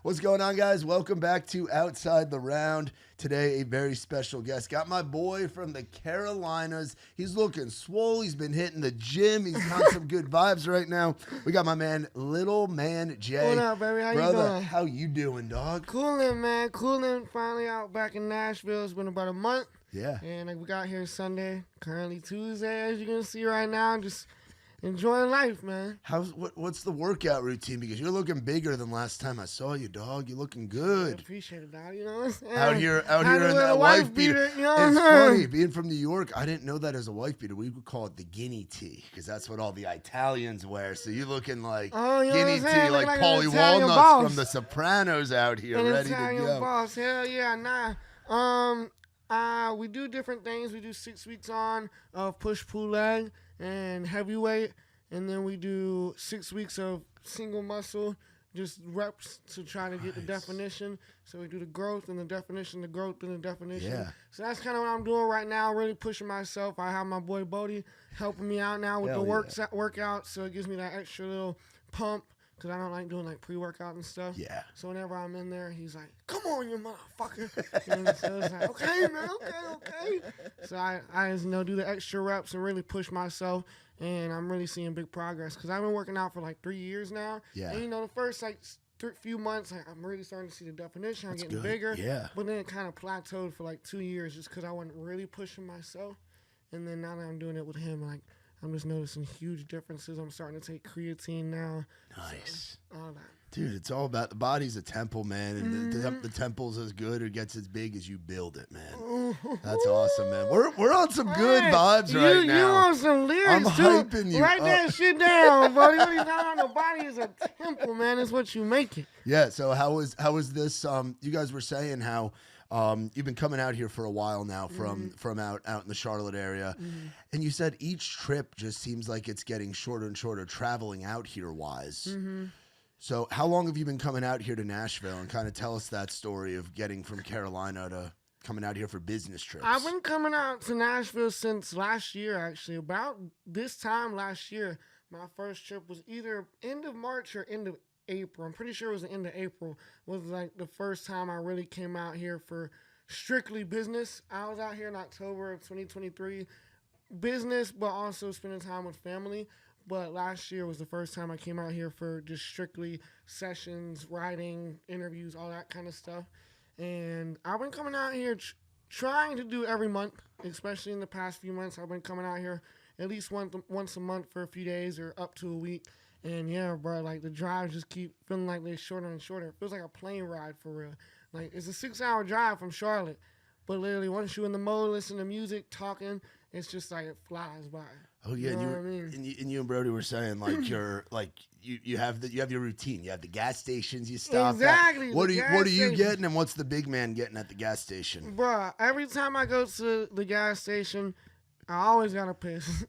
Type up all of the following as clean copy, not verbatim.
What's going on, guys? Welcome back to Outside the Round. Today, a very special guest. Got my boy from the Carolinas. He's looking swole. He's been hitting the gym. He's got some good vibes right now. We got my man, Lil Man J. What up, baby? How Brother, you doing? how you doing, dog? Cooling, man. Cooling. Finally out back in Nashville. It's been about a month. Yeah. And we got here Sunday. Currently Tuesday, as you can see right now. Just enjoying life, man. What's the workout routine? Because you're looking bigger than last time I saw you, dog. You're looking good. I appreciate it, dog. You know what I'm saying? Out here in that wife beater. You know it's funny, being from New York, I didn't know that as a wife beater. We would call it the guinea tee because that's what all the Italians wear. So you're looking like guinea tea, like Paulie Walnuts boss. from The Sopranos out here, ready Italian to go. Boss. Hell yeah, we do different things. We do 6 weeks on of push-pull leg and heavyweight, and then we do 6 weeks of single muscle, just reps to try to get the definition. So we do the growth and the definition, the growth and the definition. Yeah. So that's kind of what I'm doing right now, really pushing myself. I have my boy Bodie helping me out now with workout, so it gives me that extra little pump. Because I don't like doing like pre-workout and stuff. Yeah. So whenever I'm in there, he's like, "Come on, you motherfucker." And so it's like, okay, man, okay. So I just do the extra reps and really push myself. And I'm really seeing big progress. Because I've been working out for like 3 years now. Yeah. And the first few months, I'm really starting to see the definition. I'm getting bigger. Yeah. But then it kind of plateaued for like 2 years just because I wasn't really pushing myself. And then now that I'm doing it with him, like, I'm just noticing huge differences. I'm starting to take creatine now. Nice. So, all that. Dude, it's all about the body's a temple, man. And the temple's as good or gets as big as you build it, man. That's awesome, man. We're on some good vibes right now. You on some lyrics, I'm too. hyping you Write that shit down, buddy. What you talking about? The body is a temple, man. It's what you make it. Yeah, so how was this? You guys were saying how you've been coming out here for a while now from out in the Charlotte area. And you said each trip just seems like it's getting shorter and shorter traveling out here wise. So how long have you been coming out here to Nashville, and kind of tell us that story of getting from Carolina to coming out here for business trips? I've been coming out to Nashville since last year, actually. About this time last year, my first trip was either end of March or end of April. I'm pretty sure it was the end of April. Was like the first time I really came out here for strictly business. I was out here in October of 2023, business, but also spending time with family. But last year was the first time I came out here for just strictly sessions, writing, interviews, all that kind of stuff. And I've been coming out here trying to do every month, especially in the past few months. I've been coming out here at least once a month for a few days or up to a week. And yeah, bro, like the drives just keep feeling like they're shorter and shorter. It feels like a plane ride for real. Like it's a 6-hour drive from Charlotte, but literally once you're in the mode, listening to music, talking, it's just like it flies by. Oh yeah, you know what I mean? And you and Brody were saying like you're like you have your routine. You have the gas stations you stop exactly. at. What are you getting, and what's the big man getting at the gas station? Bruh, every time I go to the gas station, I always gotta piss.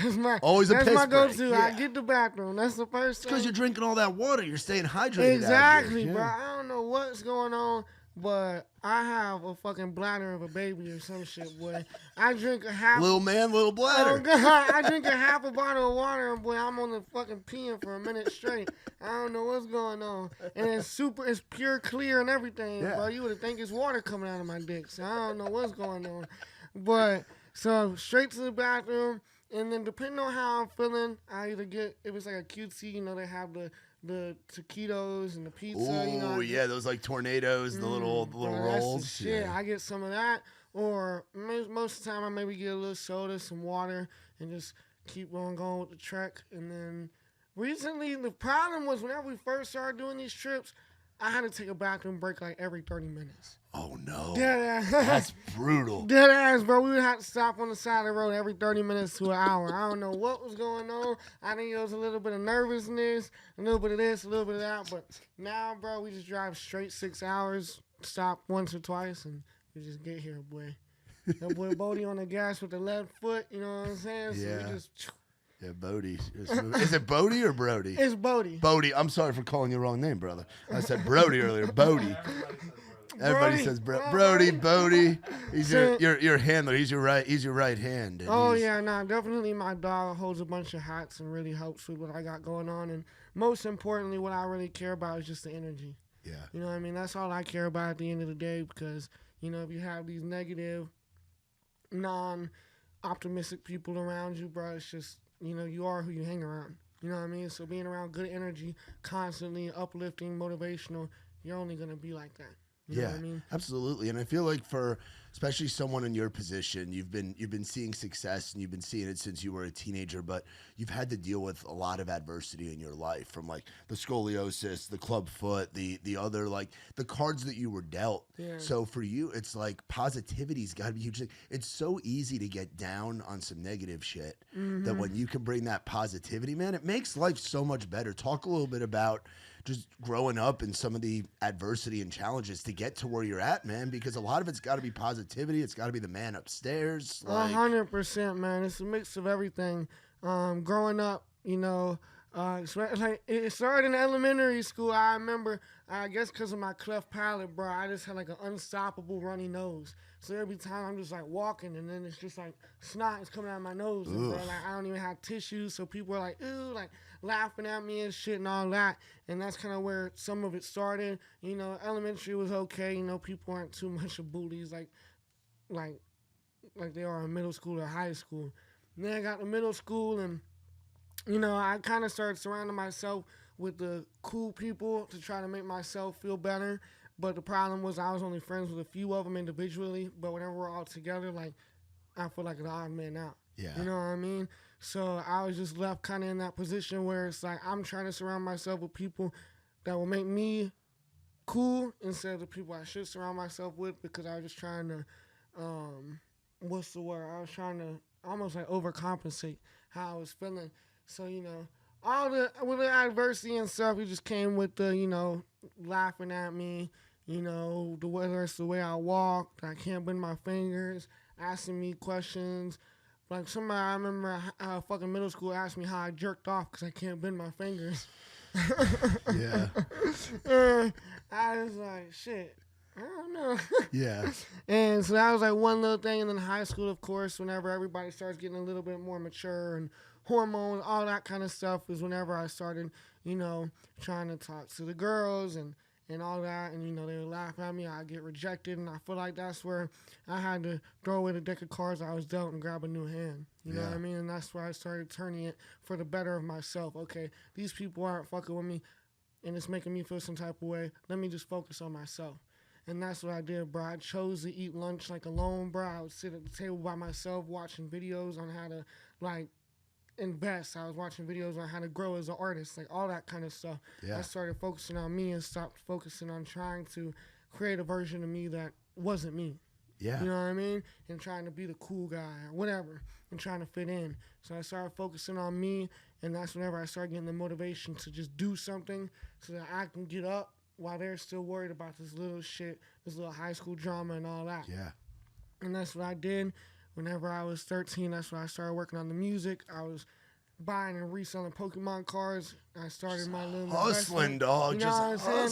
That's my go-to. Yeah. I get the bathroom. That's the first thing. Because you're drinking all that water. You're staying hydrated. Exactly, bro. I don't know what's going on, but I have a fucking bladder of a baby or some shit, boy. I drink a half. Little man, little bladder. Oh, God. I drink a half a bottle of water, and boy, I'm on the fucking peeing for a minute straight. I don't know what's going on. And it's pure clear and everything, bro. You would think it's water coming out of my dick, so I don't know what's going on. But, so straight to the bathroom. And then depending on how I'm feeling, I either get, if it's like a cutesy, they have the taquitos and the pizza. Oh, yeah, those like tornadoes, the little rolls. That's the shit. I get some of that. Or most of the time I maybe get a little soda, some water, and just keep on going with the trek. And then recently, the problem was whenever we first started doing these trips, I had to take a bathroom break like every 30 minutes. Oh, no. Deadass. That's brutal. Deadass, bro. We would have to stop on the side of the road every 30 minutes to an hour. I don't know what was going on. I think it was a little bit of nervousness, a little bit of this, a little bit of that. But now, bro, we just drive straight 6 hours, stop once or twice, and we just get here, boy. That boy Bodie on the gas with the left foot, you know what I'm saying? So Yeah. we just... Yeah, Bodie. Is it Bodie or Brody? It's Bodie. Bodie. I'm sorry for calling you the wrong name, brother. I said Brody earlier. Bodie. Everybody says Brody, Bodie. He's your handler. He's your right hand. Oh yeah, definitely my dog holds a bunch of hats and really helps with what I got going on. And most importantly, what I really care about is just the energy. Yeah. You know what I mean? That's all I care about at the end of the day, because, you know, if you have these negative, non-optimistic people around you, bro, it's just, you know, you are who you hang around. You know what I mean? So being around good energy, constantly uplifting, motivational, you're only going to be like that. You know what I mean? Absolutely. And I feel like for especially someone in your position, you've been seeing success and you've been seeing it since you were a teenager, but you've had to deal with a lot of adversity in your life, from like the scoliosis, the club foot, the other, like the cards that you were dealt. Yeah. So for you, it's like positivity's got to be huge. It's so easy to get down on some negative shit that when you can bring that positivity, man, it makes life so much better. Talk a little bit about just growing up and some of the adversity and challenges to get to where you're at, man, because a lot of it's got to be positivity. It's got to be the man upstairs. 100%, man. It's a mix of everything. Growing up, you know, like it started in elementary school. I remember, I guess because of my cleft palate, bro, I just had like an unstoppable runny nose. So every time I'm just like walking, and then it's just like snot is coming out of my nose. And, bro, like I don't even have tissues, so people are like, ooh, like laughing at me and shit and all that. And that's kind of where some of it started. You know, elementary was okay. You know, people aren't too much of bullies like they are in middle school or high school. And then I got to middle school, and you know, I kind of started surrounding myself with the cool people to try to make myself feel better. But the problem was I was only friends with a few of them individually. But whenever we're all together, like, I feel like an odd man out. Yeah. You know what I mean? So I was just left kind of in that position where it's like I'm trying to surround myself with people that will make me cool instead of the people I should surround myself with, because I was just trying to, what's the word? I was trying to almost like overcompensate how I was feeling. So, you know, with the adversity and stuff, it just came with the, you know, laughing at me, you know, whether it's the way I walk, I can't bend my fingers, asking me questions. Like somebody, I remember fucking middle school asked me how I jerked off because I can't bend my fingers. Yeah. And I was like, shit, I don't know. Yeah. And so that was like one little thing. And then high school, of course, whenever everybody starts getting a little bit more mature and hormones, all that kind of stuff, is whenever I started, you know, trying to talk to the girls and all that. And, you know, they would laugh at me. I'd get rejected. And I feel like that's where I had to throw away the deck of cards I was dealt and grab a new hand. You know what I mean? And that's where I started turning it for the better of myself. Okay, these people aren't fucking with me, and it's making me feel some type of way. Let me just focus on myself. And that's what I did, bro. I chose to eat lunch like alone, bro. I would sit at the table by myself watching videos on how to, like, invest. I was watching videos on how to grow as an artist, like all that kind of stuff. Yeah. I started focusing on me and stopped focusing on trying to create a version of me that wasn't me. Yeah. You know what I mean? And trying to be the cool guy or whatever and trying to fit in. So I started focusing on me, and that's whenever I started getting the motivation to just do something so that I can get up while they're still worried about this little shit, this little high school drama and all that. Yeah. And that's what I did. Whenever I was 13, that's when I started working on the music. I was buying and reselling Pokemon cards. I started my little hustling, dog. You know just what I'm saying?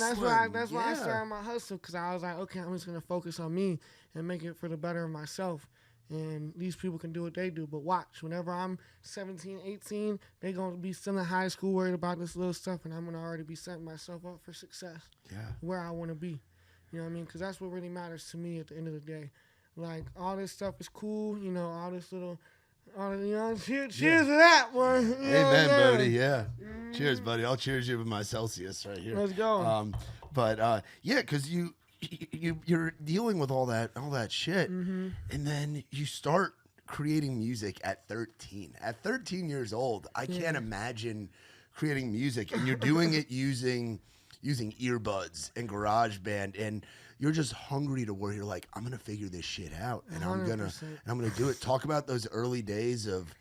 That's why I Yeah. started my hustle, because I was like, okay, I'm just gonna focus on me and make it for the better of myself. And these people can do what they do, but watch, whenever I'm 17, 18, they're gonna be still in high school worried about this little stuff, and I'm gonna already be setting myself up for success. Yeah. Where I want to be. You know what I mean? Because that's what really matters to me at the end of the day. Like, all this stuff is cool, you know, all this little, you know, cheers to that, boy. You know Amen, what I'm buddy. saying? Yeah. Cheers, buddy. I'll cheers you with my Celsius right here. Let's go. Yeah, because you're dealing with all that shit, and then you start creating music at 13. At 13 years old, I can't imagine creating music, and you're doing it using earbuds and GarageBand, and you're just hungry to where you're like, I'm gonna figure this shit out, and I'm gonna do it. Talk about those early days of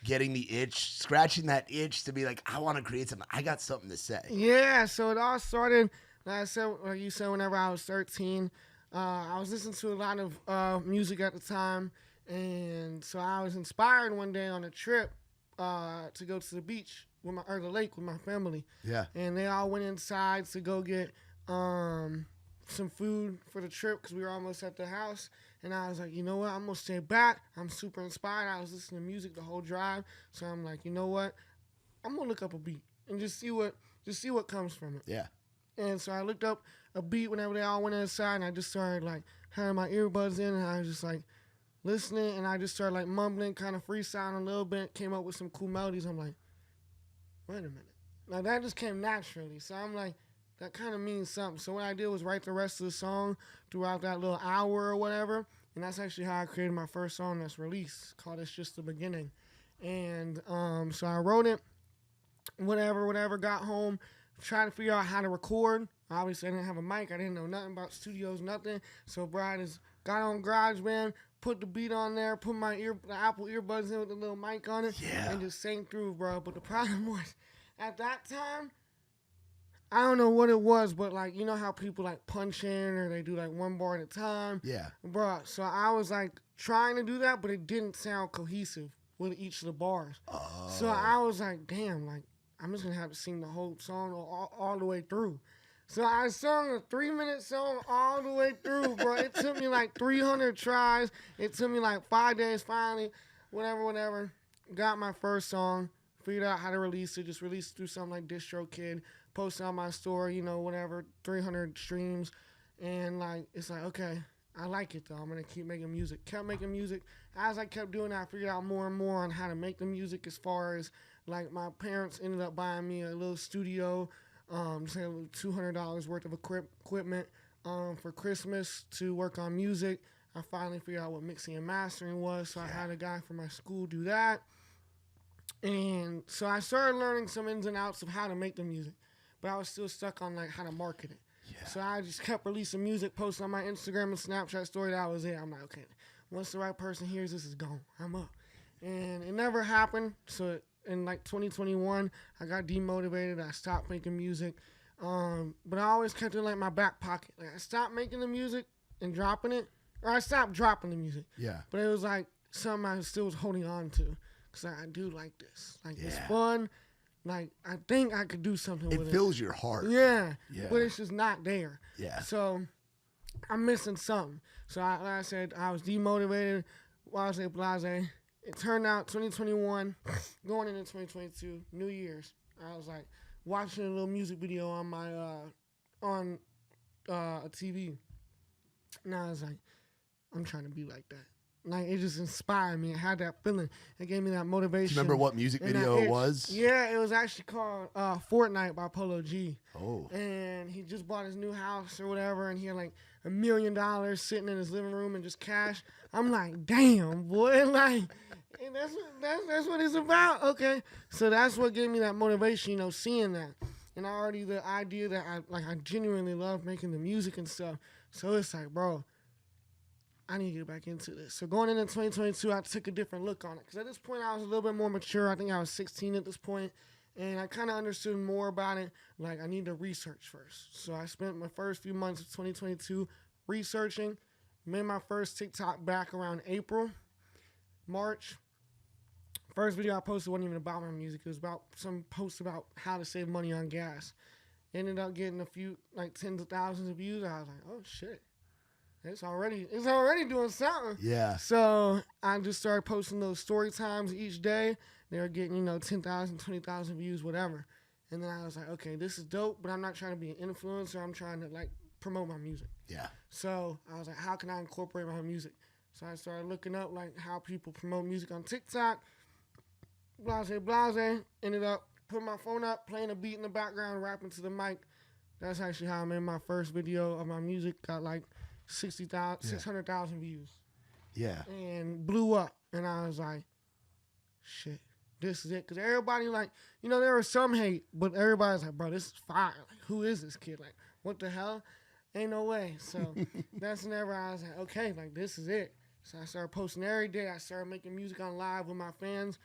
getting the itch, scratching that itch to be like, I want to create something. I got something to say. Yeah, so it all started, like you said, whenever I was 13. I was listening to a lot of music at the time, and so I was inspired one day on a trip to go to the beach or the lake with my family. Yeah. And they all went inside to go get some food for the trip because we were almost at the house. And I was like, you know what? I'm going to stay back. I'm super inspired. I was listening to music the whole drive. So I'm like, you know what? I'm going to look up a beat and just see what comes from it. Yeah. And so I looked up a beat whenever they all went inside, and I just started like having my earbuds in, and I was just like listening, and I just started like mumbling, kind of freestyling a little bit, came up with some cool melodies. I'm like, wait a minute. Like that just came naturally. So I'm like, that kind of means something. So what I did was write the rest of the song throughout that little hour or whatever. And that's actually how I created my first song that's released, called It's Just the Beginning. And so I wrote it, whatever, got home, tried to figure out how to record. Obviously, I didn't have a mic. I didn't know nothing about studios, nothing. So Brad just got on GarageBand, put the beat on there, put the Apple earbuds in with the little mic on it, and just sang through, bro. But the problem was, at that time, I don't know what it was, but like, you know how people like punch in or they do like one bar at a time? Yeah. Bro, so I was like trying to do that, but it didn't sound cohesive with each of the bars. Oh. So I was like, damn, like, I'm just going to have to sing the whole song all the way through. So I sung a 3-minute song all the way through, bro. It took me like 300 tries. It took me like 5 days finally, whatever. Got my first song, figured out how to release it, just released it through something like DistroKid, posted on my store, 300 streams. And like, it's like, okay, I like it though. I'm going to keep making music. Kept making music. As I kept doing that, I figured out more and more on how to make the music, as far as like my parents ended up buying me a little studio, just like $200 worth of equipment for Christmas to work on music. I finally figured out what mixing and mastering was, so I had a guy from my school do that. And so I started learning some ins and outs of how to make the music, but I was still stuck on like how to market it. Yeah. So I just kept releasing music, posting on my Instagram and Snapchat story. That was it. I'm like, okay, once the right person hears this, is gone. I'm up. And it never happened. So in like 2021, I got demotivated. I stopped making music. But I always kept it in like my back pocket. Like I stopped making the music and dropping it, or I stopped dropping the music. Yeah. But it was like something I still was holding on to, because I do like this. Like it's fun. Like I think I could do something with it. It fills your heart. Yeah. But it's just not there. Yeah. So I'm missing something. So like I said, I was demotivated. Blase. It turned out 2021, going into 2022, New Year's, I was like watching a little music video on my a TV, and I was like, I'm trying to be like that. Like it just inspired me. It had that feeling. It gave me that motivation. Do you remember what music video it was? Yeah, it was actually called Fortnite by Polo G. Oh. And he just bought his new house or whatever, and he had like $1 million sitting in his living room and just cash. I'm like, damn, boy, like. And that's what it's about. Okay, so that's what gave me that motivation, seeing that, and the idea that I genuinely love making the music and stuff. So it's like, bro, I need to get back into this. So going into 2022, I took a different look on it, because at this point I was a little bit more mature. I think I was 16 at this point, and I kind of understood more about it. Like I need to research first. So I spent my first few months of 2022 researching. Made my first TikTok back around April, March. First video I posted wasn't even about my music. It was about some post about how to save money on gas. Ended up getting a few, like tens of thousands of views. I was like, oh shit, it's already doing something. Yeah. So I just started posting those story times each day. They were getting 10,000, 20,000 views, whatever. And then I was like, okay, this is dope, but I'm not trying to be an influencer. I'm trying to like promote my music. Yeah. So I was like, how can I incorporate my music? So I started looking up like how people promote music on TikTok. Blase, ended up putting my phone up, playing a beat in the background, rapping to the mic. That's actually how I made my first video of my music. Got like 600,000 views. Yeah. And blew up. And I was like, shit, this is it. Because everybody there was some hate, but everybody's like, bro, this is fire. Like, who is this kid? Like, what the hell? Ain't no way. So that's whenever I was like, okay, like, this is it. So I started posting every day. I started making music on live with my fans.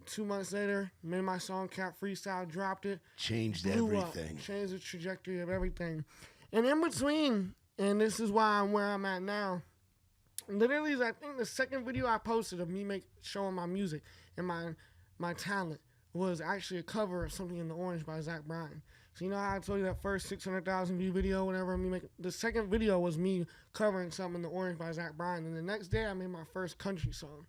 2 months later, made my song Cat Freestyle, dropped it. Changed everything. Changed the trajectory of everything. And in between, and this is why I'm where I'm at now, literally, I think the second video I posted of me showing my music and my talent was actually a cover of Something in the Orange by Zach Bryan. So how I told you that first 600,000 view video, whenever the second video was me covering Something in the Orange by Zach Bryan. And the next day I made my first country song.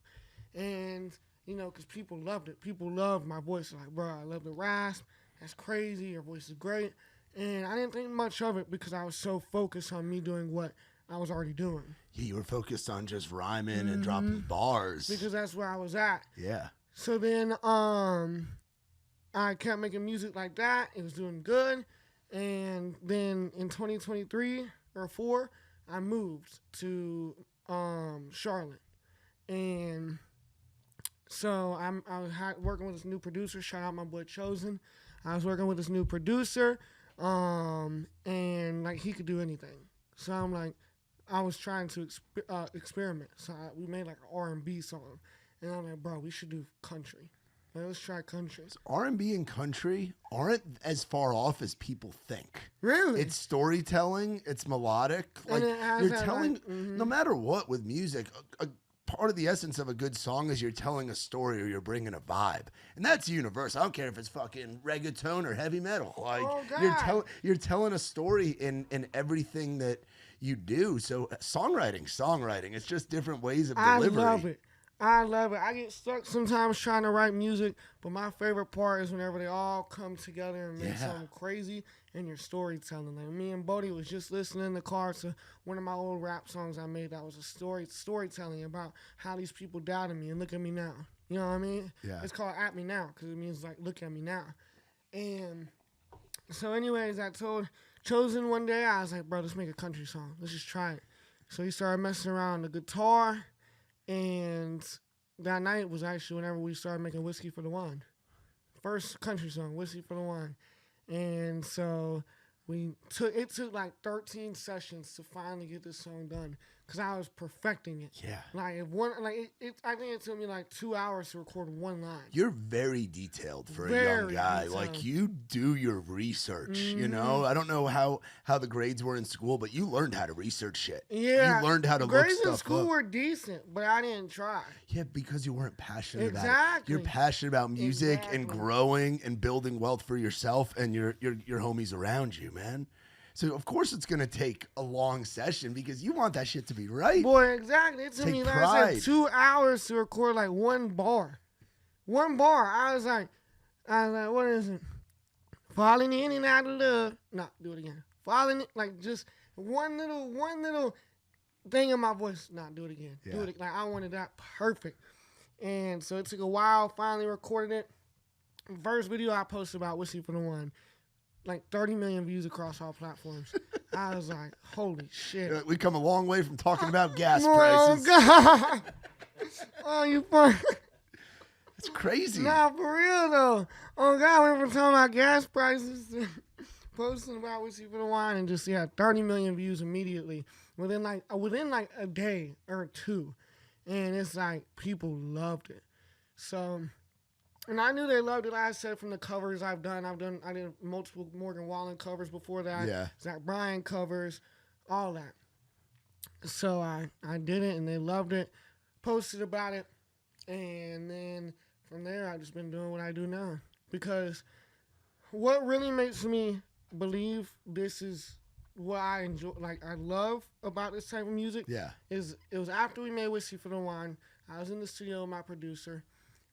And because people loved it. People loved my voice. Like, bro, I love the rasp. That's crazy. Your voice is great. And I didn't think much of it because I was so focused on me doing what I was already doing. Yeah, you were focused on just rhyming and dropping bars. Because that's where I was at. Yeah. So then I kept making music like that. It was doing good. And then in 2023 or 4, I moved to Charlotte. And so I was working with this new producer. Shout out my boy Chosen. I was working with this new producer. And like he could do anything. So I'm like, I was trying to experiment. So we made like an R&B song. And I'm like, bro, we should do country. Like, let's try country. R&B and country aren't as far off as people think. Really? It's storytelling. It's melodic. Like, you're telling, no matter what with music, a part of the essence of a good song is you're telling a story or you're bringing a vibe, and that's universal. I don't care if it's fucking reggaeton or heavy metal. Like you're telling a story in everything that you do. So songwriting, it's just different ways of delivery. I love it. I get stuck sometimes trying to write music, but my favorite part is whenever they all come together and make something crazy and your storytelling. Like me and Bodie was just listening in the car to one of my old rap songs I made that was a storytelling about how these people doubted me and look at me now. You know what I mean? Yeah. It's called At Me Now because it means like look at me now. And so anyways, I told Chosen one day, I was like, bro, let's make a country song. Let's just try it. So he started messing around the guitar. And that night was actually whenever we started making Whiskey for the Wine. First country song, Whiskey for the Wine. And so it took like 13 sessions to finally get this song done because I was perfecting it. Yeah. Like I think it took me like 2 hours to record one line. You're very detailed for a young guy. Detailed. Like you do your research, you know? I don't know how the grades were in school, but you learned how to research shit. Yeah. You learned how to look stuff up. Grades in school were decent, but I didn't try. Yeah, because you weren't passionate about it. You're passionate about music and growing and building wealth for yourself and your homies around you, man. So, of course, it's going to take a long session because you want that shit to be right. Boy, exactly. It took me, like I said, 2 hours to record, like, one bar. One bar. I was like, what is it? Falling in and out of love. No, do it again. Falling, like, just one little thing in my voice. No, do it again. Yeah. Do it. Like, I wanted that perfect. And so it took a while. Finally recorded it. First video I posted about Whiskey for the One. Like 30 million views across all platforms. I was like, holy shit. We come a long way from talking about gas prices. Oh, God. Oh, you fun. It's crazy. Nah, for real, though. Oh, God, we went from talking about gas prices to posting about Whiskey for the Wine and just, 30 million views immediately within like a day or two. And it's like, people loved it. So... And I knew they loved it. Like I said, from the covers I did multiple Morgan Wallen covers before that. Yeah. Zach Bryan covers, all that. So I did it, and they loved it. Posted about it, and then from there, I've just been doing what I do now. Because what really makes me believe this is what I enjoy, like I love about this type of music. Yeah. Is it was after we made Whiskey for the Wine. I was in the studio with my producer.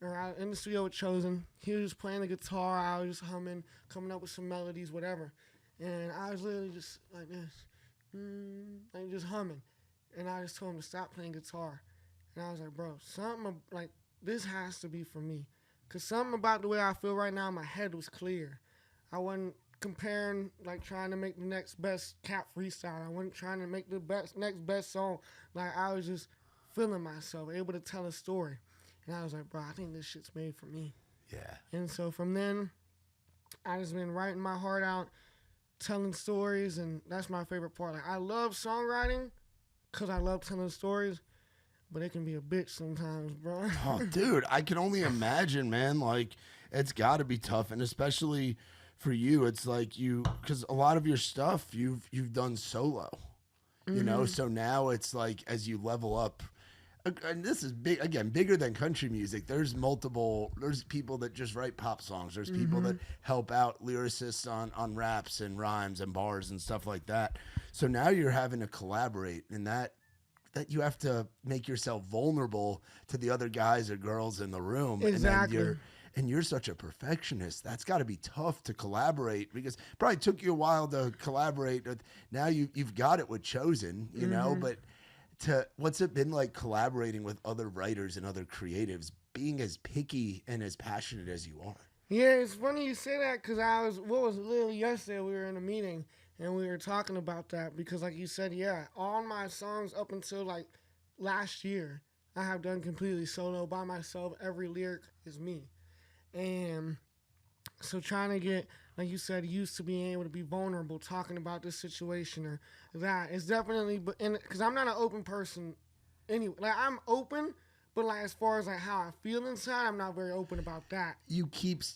Or I in the studio with Chosen. He was just playing the guitar. I was just humming, coming up with some melodies, whatever. And I was literally just like this, like just humming. And I just told him to stop playing guitar. And I was like, bro, something like this has to be for me. Because something about the way I feel right now, my head was clear. I wasn't comparing, like trying to make the next best Cat freestyle. I wasn't trying to make the next best song. Like I was just feeling myself, able to tell a story. And I was like, bro, I think this shit's made for me. Yeah. And so from then, I just been writing my heart out, telling stories, and that's my favorite part. Like, I love songwriting because I love telling stories, but it can be a bitch sometimes, bro. Oh, dude, I can only imagine, man. Like, it's got to be tough, and especially for you, it's like because a lot of your stuff you've done solo, you know. So now it's like as you level up. And this is big again, bigger than country music. There's people that just write pop songs. There's people that help out lyricists on raps and rhymes and bars and stuff like that. So now you're having to collaborate, and that you have to make yourself vulnerable to the other guys or girls in the room. Exactly. and you're such a perfectionist. That's got to be tough to collaborate, because it probably took you a while to collaborate. Now you've got it with Chosen, you know, but what's it been like collaborating with other writers and other creatives, being as picky and as passionate as you are? Yeah, it's funny you say that, because what was literally yesterday, we were in a meeting and we were talking about that, because like you said, yeah, all my songs up until like last year, I have done completely solo by myself. Every lyric is me. And so trying to get, like you said, used to being able to be vulnerable, talking about this situation or that, is definitely, because I'm not an open person anyway. Like, I'm open, but like as far as like how I feel inside, I'm not very open about that. You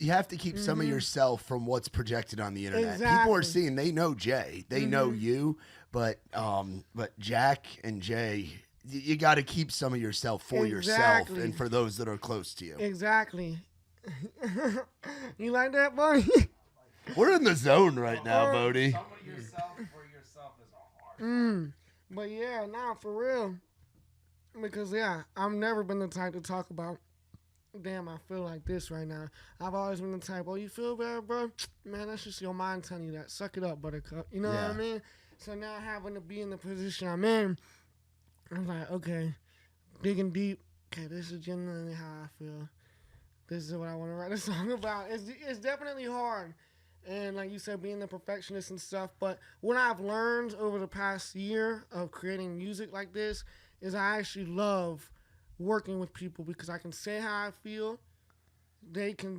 have to keep some of yourself from what's projected on the internet. Exactly. People are seeing, they know Jay, they know you, but Jack and Jay, you got to keep some of yourself for yourself and for those that are close to you. Exactly. You like that, buddy? We're in the zone right now, Bodie. Some of yourself for yourself is a hard. But yeah, nah, for real. Because yeah, I've never been the type to talk about, damn, I feel like this right now. I've always been the type, oh, you feel bad, bro? Man, that's just your mind telling you that. Suck it up, buttercup. You know what I mean? So now having to be in the position I'm in, I'm like, okay, digging deep. Okay, this is genuinely how I feel. This is what I want to write a song about. It's definitely hard. And like you said, being the perfectionist and stuff. But what I've learned over the past year of creating music like this is I actually love working with people, because I can say how I feel. They can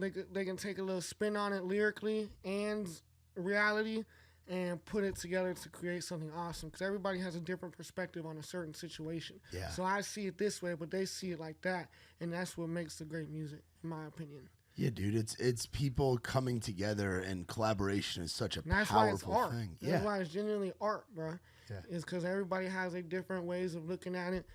take a little spin on it lyrically and reality, and put it together to create something awesome, because everybody has a different perspective on a certain situation. Yeah. So I see it this way, but they see it like that, and that's what makes the great music, in my opinion. Yeah, dude, it's people coming together, and collaboration is such a That's powerful why it's art. thing. That's why it's genuinely art, bro. Yeah. It's because everybody has a different ways of looking at it,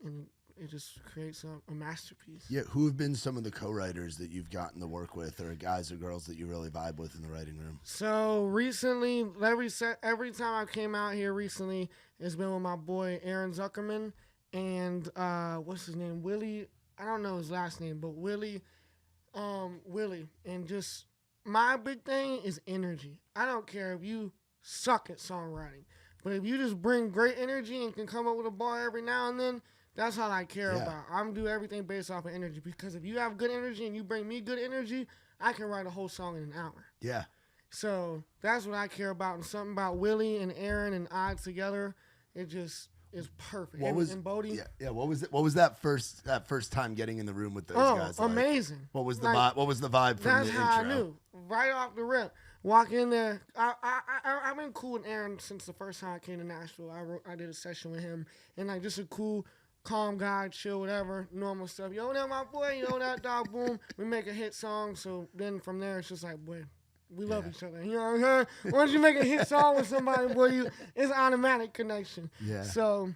and it just creates a masterpiece. Yeah, who have been some of the co-writers that you've gotten to work with, or guys or girls that you really vibe with in the writing room? So recently, every time I came out here recently, it's been with my boy Aaron Zuckerman and what's his name, Willie. I don't know his last name, but Willie. And just my big thing is energy. I don't care if you suck at songwriting, but if you just bring great energy and can come up with a bar every now and then, that's all I care about. I'm do everything based off of energy, because if you have good energy and you bring me good energy, I can write a whole song in an hour. Yeah. So that's what I care about. And something about Willie and Aaron and I together, it just is perfect. And Bodie. Yeah. What was that first time getting in the room with those guys? Oh, amazing. What was the vibe? What was the vibe from the intro? That's how I knew. Right off the rip. Walk in there. I've been cool with Aaron since the first time I came to Nashville. I did a session with him, and like just a cool, calm guy, chill, whatever, normal stuff. Yo, that my boy. Yo, that dog. Boom. We make a hit song. So then from there, it's just like, boy, we love each other. You know what I'm saying? Once you make a hit song with somebody, boy, it's automatic connection. Yeah. So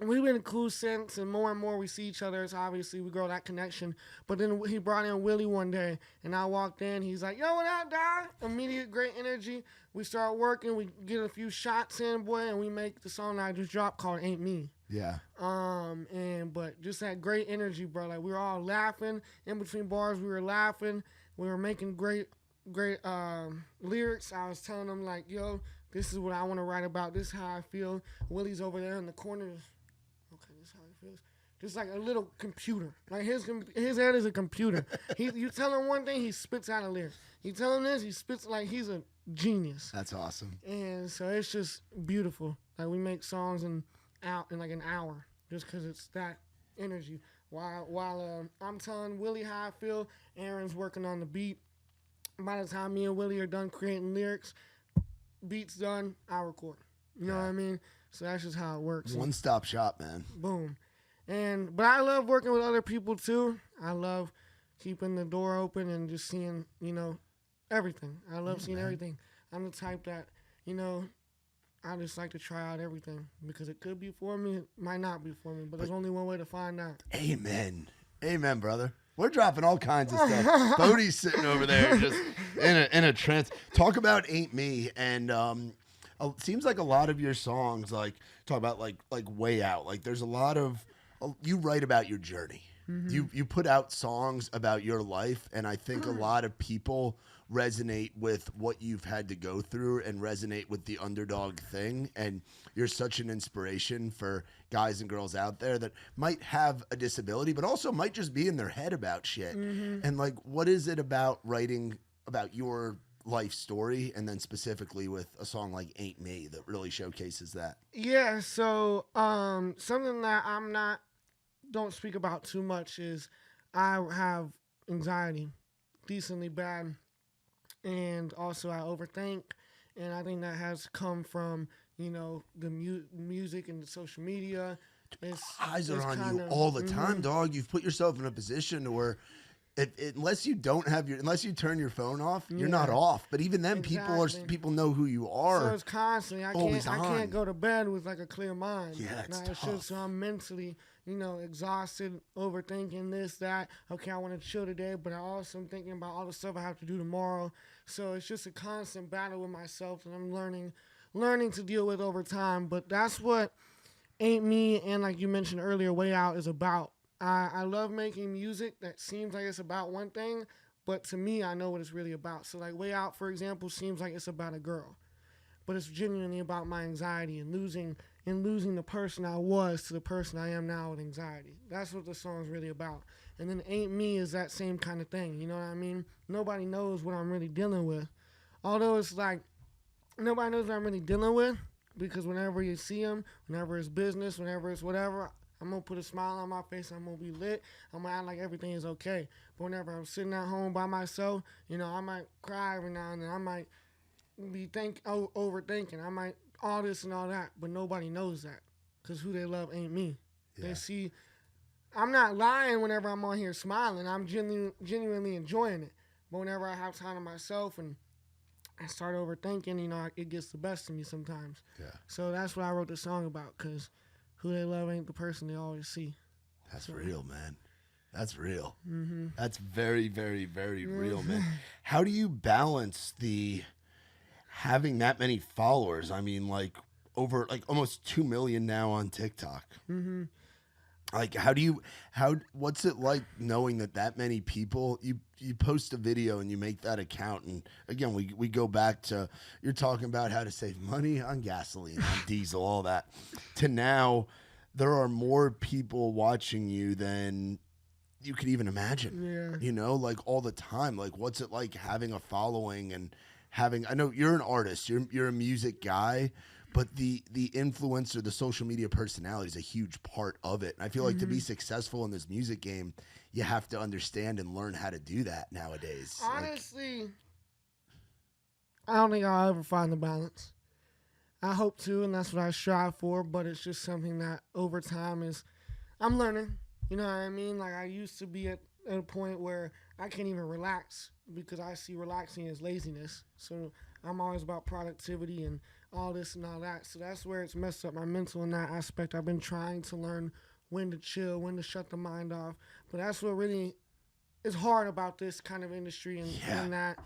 we've been cool since, and more we see each other. It's obviously we grow that connection. But then he brought in Willie one day, and I walked in. He's like, yo, what up, dog? Immediate great energy. We start working. We get a few shots in, boy, and we make the song that I just dropped called Ain't Me. Yeah. But just that great energy, bro. Like, we were all laughing. In between bars, we were laughing. We were making great lyrics. I was telling them, like, yo, this is what I want to write about. This is how I feel. Willie's over there in the corner. Okay, this is how he feels. Just like a little computer. Like, his head is a computer. You tell him one thing, he spits out a lyric. You tell him this, he spits like he's a genius. That's awesome. And so it's just beautiful. Like, we make songs in like an hour, just because it's that energy. While I'm telling Willie how I feel, Aaron's working on the beat. By the time me and Willie are done creating lyrics, beats done, I record. You know what I mean? So that's just how it works. One-stop shop, man. Boom. But I love working with other people too. I love keeping the door open and just seeing, everything. I love seeing everything. I'm the type that, I just like to try out everything, because it could be for me, it might not be for me, but there's only one way to find out. Amen. Amen, brother. We're dropping all kinds of stuff. Bodie's sitting over there just in a trance. Talk about Ain't Me, and it seems like a lot of your songs like talk about like way out. Like there's a lot of you write about your journey. you put out songs about your life, and I think a lot of people resonate with what you've had to go through and resonate with the underdog thing. And you're such an inspiration for guys and girls out there that might have a disability, but also might just be in their head about shit. And like, what is it about writing about your life story, and then specifically with a song like Ain't Me, that really showcases that? Yeah, so something that don't speak about too much is I have anxiety, decently bad, and also I overthink, and I think that has come from, you know, the music and the social media. Eyes are on kinda, you all the time, dog. You've put yourself in a position where unless you turn your phone off, you're not off. But even then, people know who you are. So it's constantly. I can't go to bed with like a clear mind. Yeah, it's tough. So I'm mentally, you know, exhausted, overthinking this, that. Okay, I want to chill today, but I also am thinking about all the stuff I have to do tomorrow. So it's just a constant battle with myself, and I'm learning to deal with over time. But that's what Ain't Me and, like you mentioned earlier, Way Out is about. I love making music that seems like it's about one thing, but to me, I know what it's really about. So like Way Out, for example, seems like it's about a girl, but it's genuinely about my anxiety and losing the person I was to the person I am now with anxiety. That's what the song's really about. And then Ain't Me is that same kind of thing, you know what I mean? Nobody knows what I'm really dealing with. Although it's like, nobody knows what I'm really dealing with, because whenever you see them, whenever it's business, whenever it's whatever, I'm going to put a smile on my face. I'm going to be lit. I'm going to act like everything is okay. But whenever I'm sitting at home by myself, you know, I might cry every now and then. I might be overthinking. I might all this and all that. But nobody knows that, because who they love ain't me. Yeah. They see, I'm not lying whenever I'm on here smiling. I'm genuinely enjoying it. But whenever I have time to myself and I start overthinking, you know, it gets the best of me sometimes. Yeah. So that's what I wrote the song about, because who they love ain't the person they always see. That's real, man. That's real. That's very, very, very real, man. How do you balance having that many followers? I mean, like over like almost 2 million now on TikTok. Like, what's it like knowing that many people, you post a video and you make that account, and again, we go back to, you're talking about how to save money on gasoline, on diesel, all that, to now there are more people watching you than you could even imagine. Yeah. You know, like all the time. Like, what's it like having a following and I know you're an artist, you're a music guy, but the influencer, the social media personality is a huge part of it. And I feel like to be successful in this music game, you have to understand and learn how to do that nowadays. Honestly, I don't think I'll ever find the balance. I hope to, and that's what I strive for, but it's just something that over time I'm learning. You know what I mean? Like, I used to be at a point where I can't even relax, because I see relaxing as laziness. So I'm always about productivity and all this and all that. So that's where it's messed up my mental in that aspect. I've been trying to learn when to chill, when to shut the mind off. But that's what really is hard about this kind of industry and that.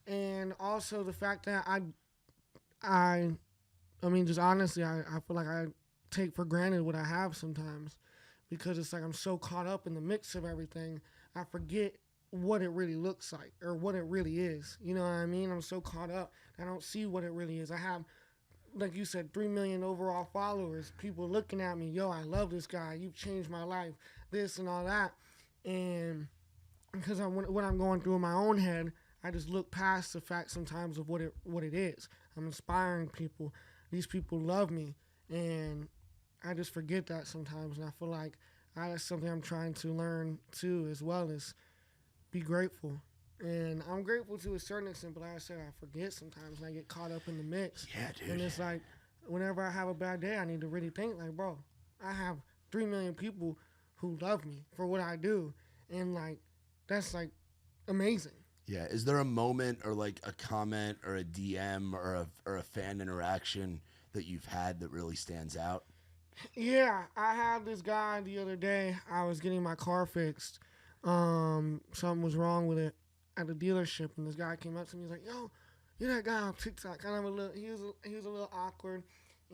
And also the fact that I mean, just honestly, I feel like I take for granted what I have sometimes, because it's like I'm so caught up in the mix of everything, I forget what it really looks like or what it really is. You know what I mean? I'm so caught up, I don't see what it really is. I have, like you said, 3 million overall followers, people looking at me, yo, I love this guy, you've changed my life, this and all that. And because what I'm going through in my own head, I just look past the fact sometimes of what it is. I'm inspiring people. These people love me, and I just forget that sometimes. And I feel like that's something I'm trying to learn too, as well as be grateful. And I'm grateful to a certain extent, but like I said, I forget sometimes, and I get caught up in the mix. Yeah, dude. And it's like, whenever I have a bad day, I need to really think, like, bro, I have 3 million people who love me for what I do, and like, that's like amazing. Yeah. Is there a moment or like a comment or a DM or a fan interaction that you've had that really stands out? Yeah, I had this guy the other day. I was getting my car fixed. Something was wrong with it at the dealership, and this guy came up to me. He's like, "Yo, you're that guy on TikTok." Kind of a little. He was a little awkward,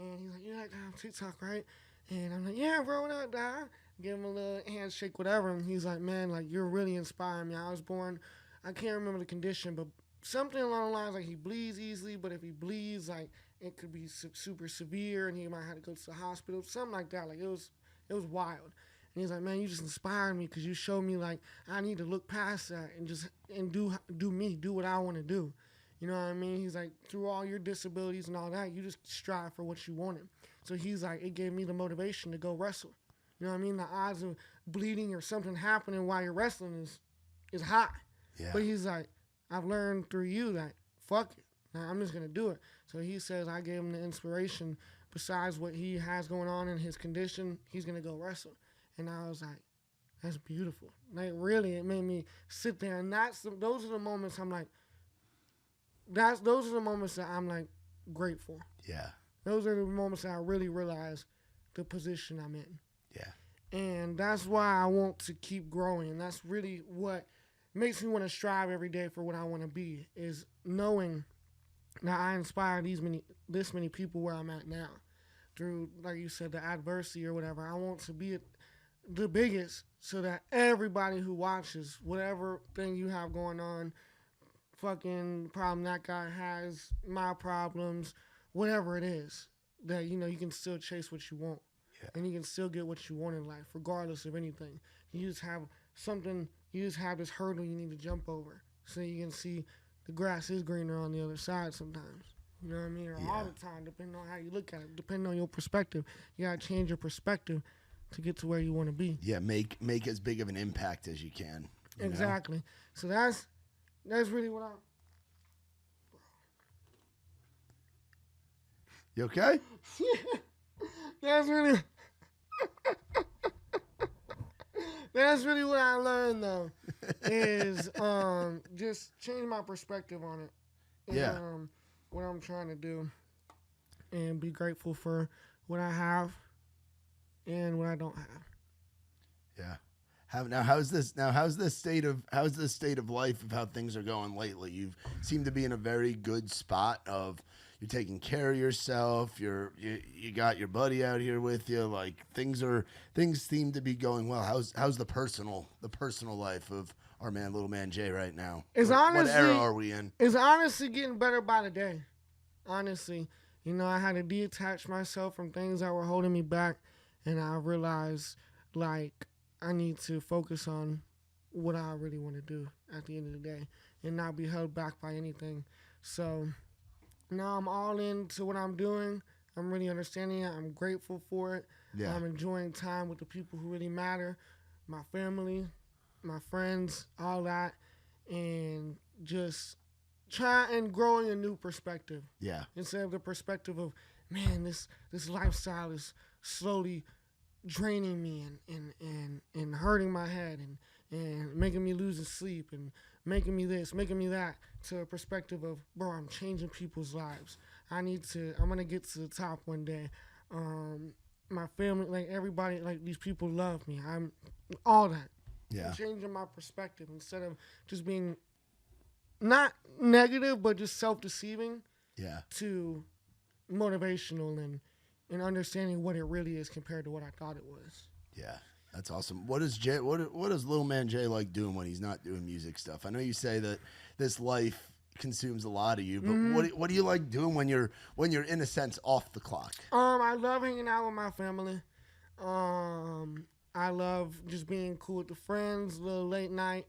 and he's like, "You're that guy on TikTok, right?" And I'm like, "Yeah, bro, what up, dog?" give him a little handshake, whatever. And he's like, man, like, you're really inspiring me. I was born, I can't remember the condition, but something along the lines like he bleeds easily, but if he bleeds, like, it could be super severe and he might have to go to the hospital, something like that. Like, it was wild. And he's like, man, you just inspired me because you showed me, like, I need to look past that and do me, do what I want to do. You know what I mean? He's like, through all your disabilities and all that, you just strive for what you wanted. So he's like, it gave me the motivation to go wrestle. You know what I mean? The odds of bleeding or something happening while you're wrestling is high. Yeah. But he's like, I've learned through you that, fuck it. Now I'm just going to do it. So he says I gave him the inspiration. Besides what he has going on in his condition, he's going to go wrestle. And I was like, that's beautiful. Like, really, it made me sit there. And those are the moments I'm like, those are the moments that I'm, like, grateful. Yeah. Those are the moments that I really realize the position I'm in. Yeah. And that's why I want to keep growing. And that's really what makes me want to strive every day for what I want to be, is knowing that I inspire this many people where I'm at now. Through, like you said, the adversity or whatever. I want to be the biggest so that everybody who watches, whatever thing you have going on, fucking problem that guy has, my problems, whatever it is, that, you know, you can still chase what you want. Yeah. And you can still get what you want in life, regardless of anything. You just have this hurdle you need to jump over so you can see the grass is greener on the other side sometimes. You know what I mean? Or all the time, depending on how you look at it, depending on your perspective. You got to change your perspective to get to where you want to be. Yeah, make as big of an impact as you can. Exactly. Know? So that's really what You okay? That's really what I learned, though, is just change my perspective on it. And, yeah. What I'm trying to do, and be grateful for what I have and what I don't have. Yeah. How's this state of life of how things are going lately? You seem to be in a very good spot of you're taking care of yourself. You got your buddy out here with you. Like things seem to be going well. How's the personal life of our man Lil Man J right now? What era are we in? It's honestly getting better by the day. Honestly, you know, I had to detach myself from things that were holding me back, and I realized, like, I need to focus on what I really want to do at the end of the day and not be held back by anything. So now I'm all into what I'm doing. I'm really understanding it. I'm grateful for it. Yeah. I'm enjoying time with the people who really matter, my family, my friends, all that, and just growing a new perspective. Yeah. Instead of the perspective of, man, this lifestyle is slowly draining me and hurting my head and making me lose sleep and making me this, making me that, to a perspective of, bro, I'm changing people's lives. I'm going to get to the top one day. My family, like everybody, like these people love me. I'm all that. Yeah. I'm changing my perspective instead of just being not negative, but just self-deceiving. Yeah. To motivational and understanding what it really is compared to what I thought it was. Yeah. That's awesome. What does Lil Man J like doing when he's not doing music stuff? I know you say that this life consumes a lot of you, but what do you like doing when you're in a sense off the clock? I love hanging out with my family. I love just being cool with the friends, a little late night.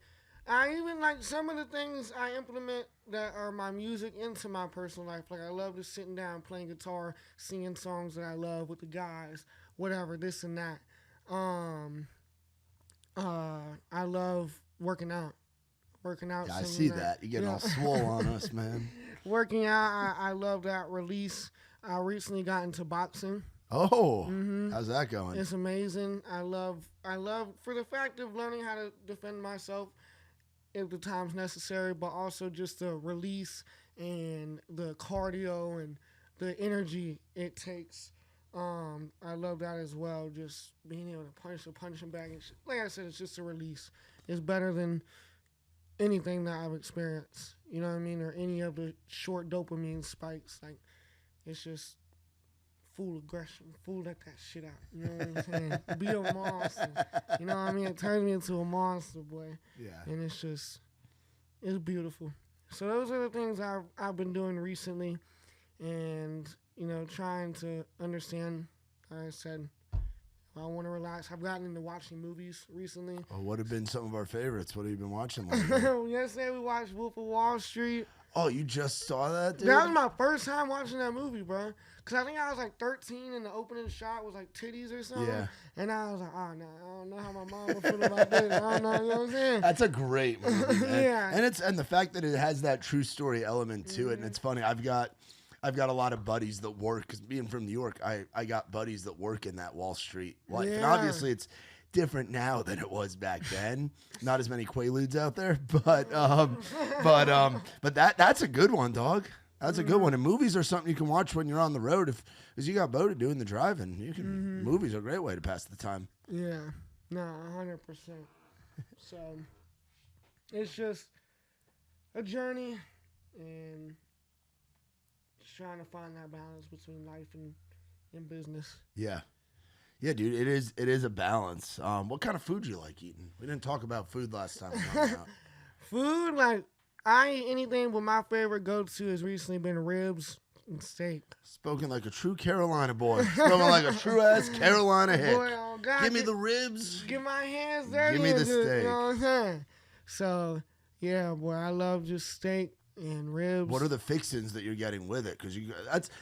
I even like some of the things I implement that are my music into my personal life. Like I love just sitting down, playing guitar, singing songs that I love with the guys, whatever, this and that. I love working out. Yeah, I see that. You're getting all swole on us, man. Working out, I love that release. I recently got into boxing. Oh, how's that going? It's amazing. I love for the fact of learning how to defend myself if the time's necessary, but also just the release and the cardio and the energy it takes. I love that as well. Just being able to punch the punching bag. And like I said, it's just a release. It's better than anything that I've experienced. You know what I mean? Or any of the short dopamine spikes. Like, it's just full aggression, full let that shit out. You know what I'm saying? Be a monster. You know what I mean? It turns me into a monster, boy. Yeah. And it's beautiful. So those are the things I've been doing recently, and trying to understand. Like I said, I want to relax. I've gotten into watching movies recently. Oh, what have been some of our favorites? What have you been watching lately? Yesterday we watched Wolf of Wall Street. Oh, you just saw that, dude? That was my first time watching that movie, bro. Because I think I was like 13 and the opening shot was like titties or something. Yeah. And I was like, oh, no, I don't know how my mom would feel about this. I don't know, you know what I'm saying? That's a great movie, man. Yeah. And the fact that it has that true story element to it, and it's funny. I've got a lot of buddies that work, because being from New York, I got buddies that work in that Wall Street life. Yeah. And obviously it's different now than it was back then. Not as many Quaaludes out there, but that's a good one, dog. That's a good one. And movies are something you can watch when you're on the road, because you got Bo doing the driving. You can movies are a great way to pass the time. Yeah, no, 100%. So it's just a journey, and just trying to find that balance between life and business. Yeah. Yeah, dude, it is a balance. What kind of food do you like eating? We didn't talk about food last time we hung out. Food, like, I eat anything, but my favorite go-to has recently been ribs and steak. Spoken like a true Carolina boy. Spoken like a true-ass Carolina hick. Boy, oh God, give me the ribs. Get my hands dirty. Give me the just, steak. You know what I'm saying? So, yeah, boy, I love just steak and ribs. What are the fixins that you're getting with it? Because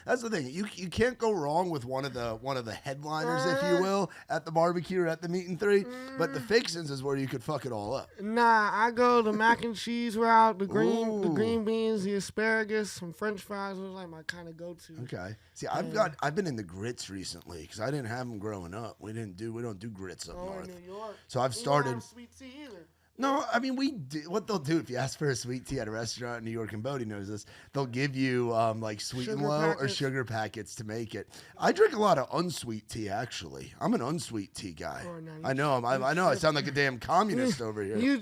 that's the thing. You can't go wrong with one of the headliners, if you will, at the barbecue or at the meat and three. But the fixins is where you could fuck it all up. Nah, I go the mac and cheese route, the green beans, the asparagus, some French fries. Was like my kind of go-to. Okay. See, I've been in the grits recently because I didn't have them growing up. We don't do grits up north. In New York. So I've started. You don't have sweet tea either. No, I mean, we do. What they'll do if you ask for a sweet tea at a restaurant in New York, and Bodie knows this, they'll give you like sweet and low or sugar packets to make it. I drink a lot of unsweet tea, actually. I'm an unsweet tea guy. Oh, no, I know. I know. I sound like a damn communist over here. You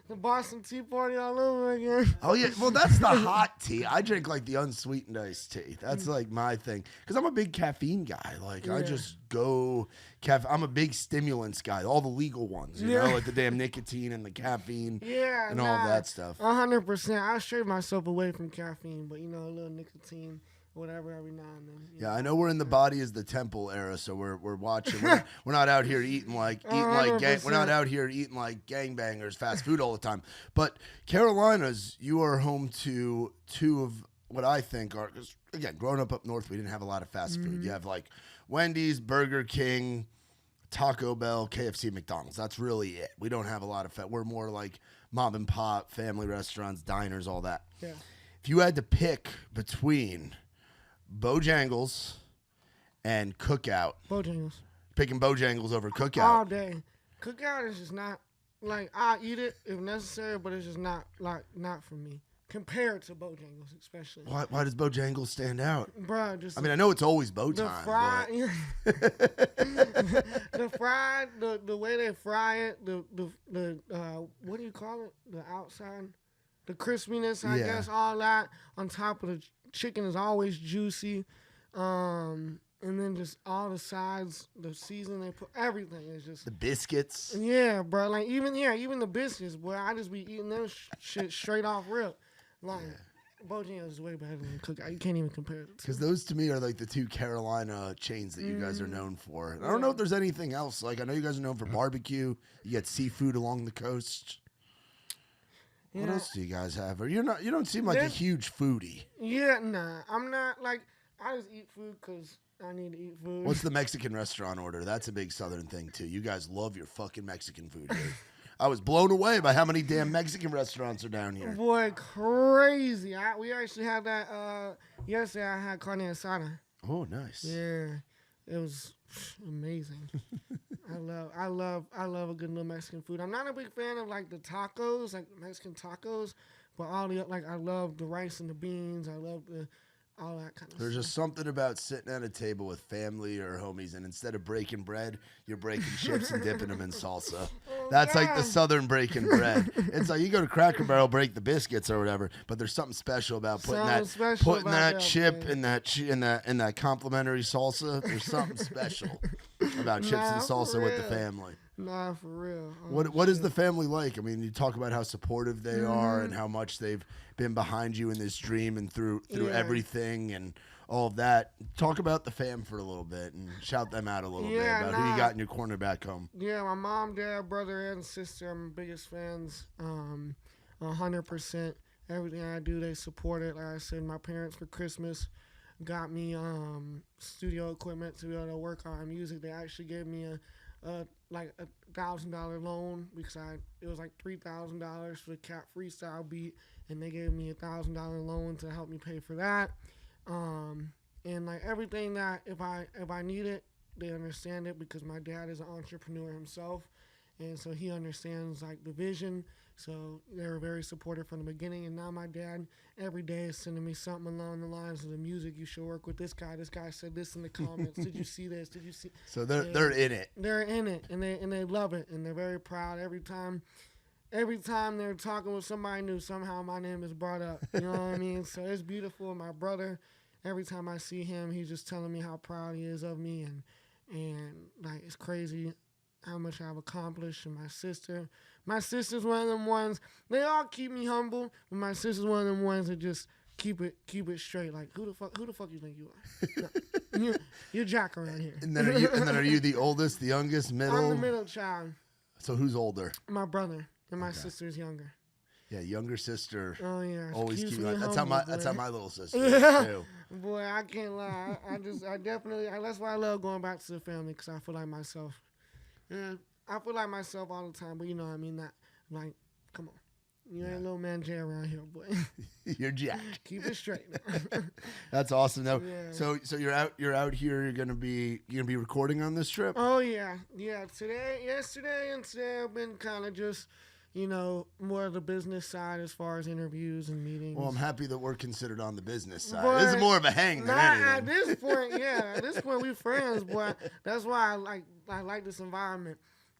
the Boston Tea Party all over again. Oh, yeah. Well, that's the hot tea. I drink, like, the unsweetened iced tea. That's, like, my thing. Because I'm a big caffeine guy. Like, I just go... I'm a big stimulants guy. All the legal ones, you know? Like the damn nicotine and the caffeine and all that stuff. 100%. I stray myself away from caffeine, but, a little nicotine... whatever every now and then. Yeah, I know we're in the body is the temple era, so we're watching. We're not out here eating like we're not out here eating like gangbangers, fast food all the time. But Carolinas, you are home to two of what I think are, because again, growing up north, we didn't have a lot of fast food. You have like Wendy's, Burger King, Taco Bell, KFC, McDonald's. That's really it. We don't have a lot of fat. We're more like mom and pop, family restaurants, diners, all that. Yeah. If you had to pick between Bojangles and Cookout. Bojangles. Picking Bojangles over Cookout. All day. Cookout is just not, like, I eat it if necessary, but it's just not for me. Compared to Bojangles, especially. Why does Bojangles stand out? Bruh, just... I mean, I know it's always bow the time. Fried, the way they fry it, the what do you call it? The outside? The crispiness, I guess, all that on top of the chicken is always juicy. And then just all the sides, the seasoning they put, everything is just... The biscuits. Yeah, bro. Like, even the biscuits, boy, I just be eating them shit straight off rip. Like, Bojangles is way better than Cookout. You can't even compare it. Because those, to me, are like the two Carolina chains that you guys are known for. And I don't know if there's anything else. Like, I know you guys are known for barbecue. You get seafood along the coast. What else do you guys have? Or you don't seem like a huge foodie. Yeah, nah. I'm not, like, I just eat food because I need to eat food. What's the Mexican restaurant order? That's a big Southern thing, too. You guys love your fucking Mexican food here. I was blown away by how many damn Mexican restaurants are down here. Boy, crazy. We actually had that yesterday. I had carne asada. Oh, nice. Yeah. It was amazing. I love a good little Mexican food. I'm not a big fan of like the tacos, like Mexican tacos, but all the like I love the rice and the beans. I love all that kind of There's stuff. just something about sitting at a table with family or homies, and instead of breaking bread, you're breaking chips and dipping them in salsa. That's like the Southern breaking bread. It's like you go to Cracker Barrel, break the biscuits or whatever, but there's something special about putting that chip in that complimentary salsa. There's something special about chips and salsa with the family. Nah, for real. What is the family like? I mean, you talk about how supportive they are and how much they've been behind you in this dream and through everything and all of that. Talk about the fam for a little bit and shout them out a little bit about who you got in your corner back home. Yeah, my mom, dad, brother, and sister are my biggest fans. 100%. Everything I do, they support it. Like I said, my parents for Christmas got me studio equipment to be able to work on music. They actually gave me a $1,000 loan because it was like $3,000 for the Cat Freestyle beat, and they gave me a $1,000 loan to help me pay for that. And like everything that if I need it, they understand it because my dad is an entrepreneur himself, and so he understands like the vision. So they were very supportive from the beginning, and now my dad every day is sending me something along the lines of the music. You should work with this guy. This guy said this in the comments. Did you see this? Did you see? So they're in it. They're in it, and they love it, and they're very proud every time. Every time they're talking with somebody new, somehow my name is brought up. You know what I mean? So it's beautiful. My brother, every time I see him, he's just telling me how proud he is of me, and like it's crazy how much I've accomplished. And my sister's one of them ones. They all keep me humble, but my sister's one of them ones that just keep it straight. Like who the fuck you think you are? No, you're Jack around here. And then are you the oldest, the youngest, middle? I'm the middle child. So who's older? My brother, and my sister's younger. Yeah, younger sister. Oh yeah, Always keep me. That's how my little sister is too. Boy, I can't lie. I definitely. That's why I love going back to the family because I feel like myself. Yeah, I feel like myself all the time, but you know what I mean. That like, come on, you ain't Lil Man J around here, boy. You're Jack. Keep it straight. That's awesome. Now, Yeah. so you're out here. You're gonna be recording on this trip. Oh yeah. Yesterday and today I've been kind of just, more of the business side as far as interviews and meetings. Well, I'm happy that we're considered on the business side. But this is more of a hang than anything. At this point, yeah. At this point, we friends, boy. That's why I like this environment.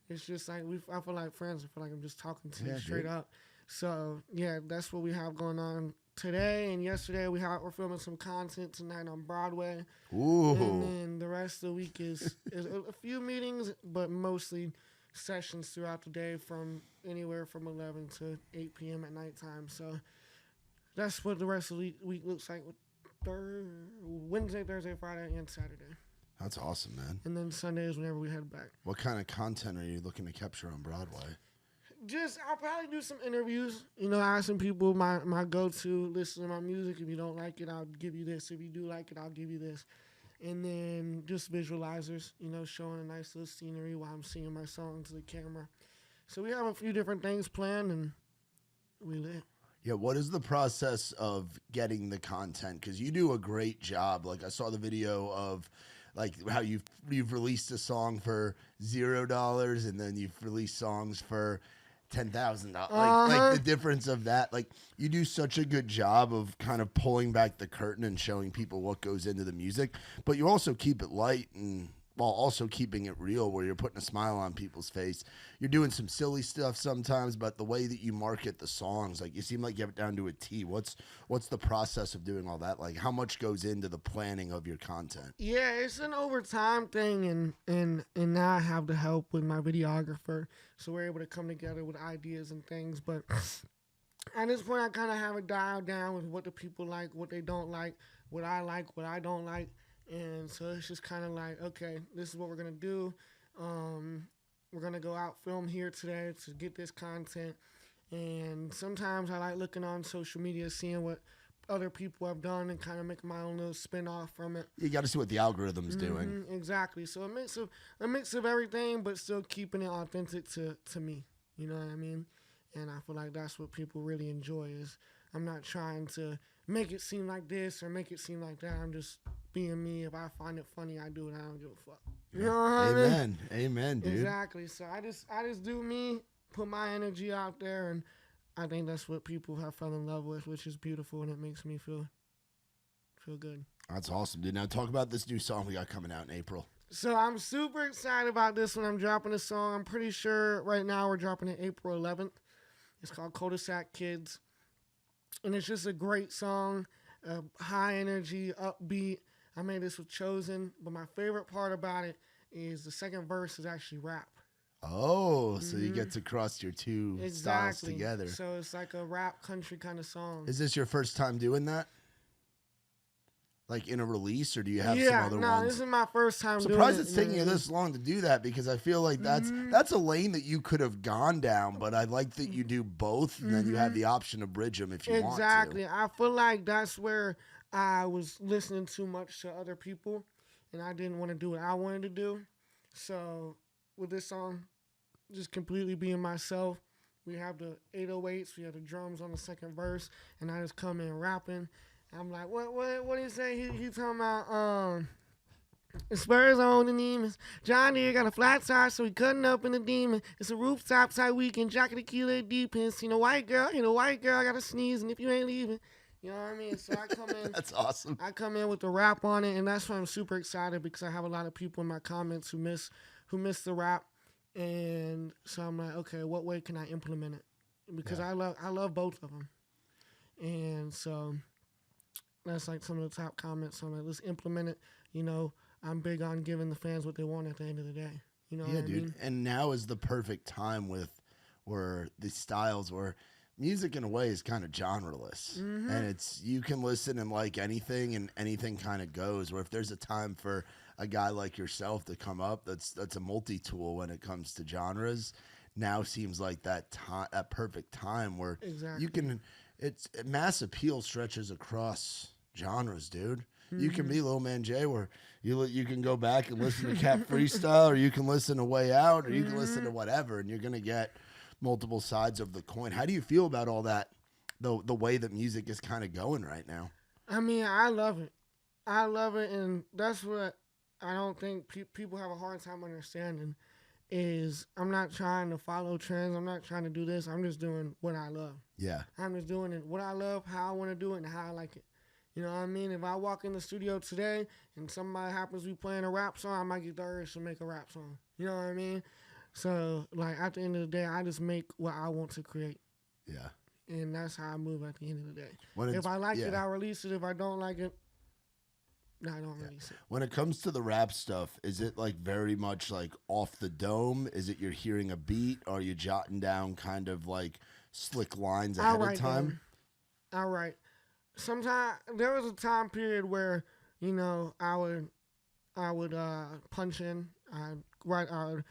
It's just like I feel like friends. I feel like I'm just talking to you straight up. So yeah, that's what we have going on today and yesterday. We're filming some content tonight on Broadway. Ooh. And then the rest of the week is a few meetings, but mostly sessions throughout the day from anywhere from 11 to 8 p.m. at nighttime. So that's what the rest of the week looks like with Wednesday, Thursday, Friday, and Saturday. That's awesome, man. And then Sunday is whenever we head back. What kind of content are you looking to capture on Broadway? I'll probably do some interviews. Asking people my go-to, listen to my music. If you don't like it, I'll give you this. If you do like it, I'll give you this. And then just visualizers, showing a nice little scenery while I'm singing my song to the camera. So we have a few different things planned, and we lit. Yeah, what is the process of getting the content? Because you do a great job. Like I saw the video of like how you've released a song for $0 and then you've released songs for $10,000. Like the difference of that. Like you do such a good job of kind of pulling back the curtain and showing people what goes into the music, but you also keep it light and while also keeping it real where you're putting a smile on people's face. You're doing some silly stuff sometimes, but the way that you market the songs, like you seem like you have it down to a T. What's the process of doing all that? Like how much goes into the planning of your content? Yeah, it's an overtime thing, and now I have the help with my videographer, so we're able to come together with ideas and things. But at this point, I kind of have it dialed down with what the people like, what they don't like, what I don't like. And so it's just kind of like, okay, this is what we're going to do. We're going to go out, film here today to get this content. And sometimes I like looking on social media, seeing what other people have done and kind of make my own little spin off from it. You got to see what the algorithm's doing. Exactly. So a mix of everything, but still keeping it authentic to me. You know what I mean? And I feel like that's what people really enjoy is I'm not trying to make it seem like this or make it seem like that. I'm just being me. If I find it funny, I do it. I don't give a fuck. You know what I mean? Amen, dude. Exactly. So I just do me, put my energy out there, and I think that's what people have fell in love with, which is beautiful, and it makes me feel feel good. That's awesome, dude. Now talk about this new song we got coming out in April. So I'm super excited about this when I'm dropping this song. I'm pretty sure right now we're dropping it April 11th. It's called Cul-de-sac Kids. And it's just a great song, high energy, upbeat. I made this with Chosen, but my favorite part about it is the second verse is actually rap. Oh, so you get to cross your two styles together. So it's like a rap country kind of song. Is this your first time doing that? Like in a release, or do you have some other ones? This is my first time doing it. Surprised it's taking you this long to do that, because I feel like that's a lane that you could have gone down, but I like that you do both, and then you have the option to bridge them if you want to. Exactly. I feel like that's where I was listening too much to other people, and I didn't want to do what I wanted to do. So with this song, just completely being myself. We have the 808s, we have the drums on the second verse, and I just come in rapping. I'm like, what do you say? He talking about, Spurs on the demons. John Deere got a flat tire, so he cutting up in the demon. It's a rooftop side weekend, jacket tequila deep in. You know, white girl, I got to sneeze, and if you ain't leaving, you know what I mean? So I come in. That's awesome. I come in with the rap on it, and that's why I'm super excited, because I have a lot of people in my comments who miss the rap. And so I'm like, okay, what way can I implement it? Because I love both of them. And so that's like some of the top comments. So I'm like, let's implement it. You know, I'm big on giving the fans what they want at the end of the day. You know what I mean? And now is the perfect time where the styles where music in a way is kind of genreless. Mm-hmm. And you can listen and like anything, and anything kind of goes. Where if there's a time for a guy like yourself to come up, that's a multi-tool when it comes to genres. Now seems like that perfect time where you can. It's mass appeal stretches across genres, dude. Mm-hmm. You can be Lil Man J, where you can go back and listen to Cat Freestyle, or you can listen to Way Out, or you can listen to whatever, and you're gonna get multiple sides of the coin. How do you feel about all that? The way that music is kind of going right now. I mean, I love it. I love it, and that's what I don't think people have a hard time understanding. Is I'm not trying to follow trends. I'm not trying to do this. I'm just doing what I love. Yeah. I'm just doing it what I love, how I want to do it, and how I like it. You know what I mean? If I walk in the studio today and somebody happens to be playing a rap song, I might get the urge to make a rap song. You know what I mean? So, like, at the end of the day, I just make what I want to create. Yeah. And that's how I move at the end of the day. If I like it, I release it. If I don't like it, I don't release it. When it comes to the rap stuff, is it like very much like off the dome? Is it you're hearing a beat, or are you jotting down kind of like slick lines ahead of time? All right. Sometimes there was a time period where, you know, I would punch in, I would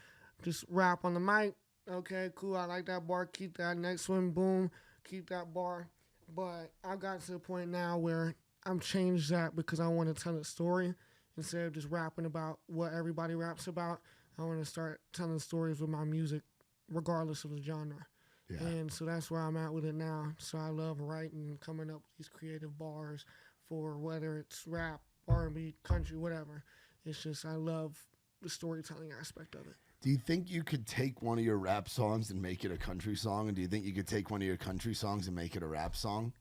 just rap on the mic. Okay, cool. I like that bar. Keep that. Next one, boom. Keep that bar. But I've got to the point now where I'm changed that because I want to tell a story instead of just rapping about what everybody raps about. I want to start telling stories with my music, regardless of the genre. Yeah. And so that's where I'm at with it now. So I love writing and coming up with these creative bars for whether it's rap, R&B, country, whatever. It's just I love the storytelling aspect of it. Do you think you could take one of your rap songs and make it a country song? And do you think you could take one of your country songs and make it a rap song?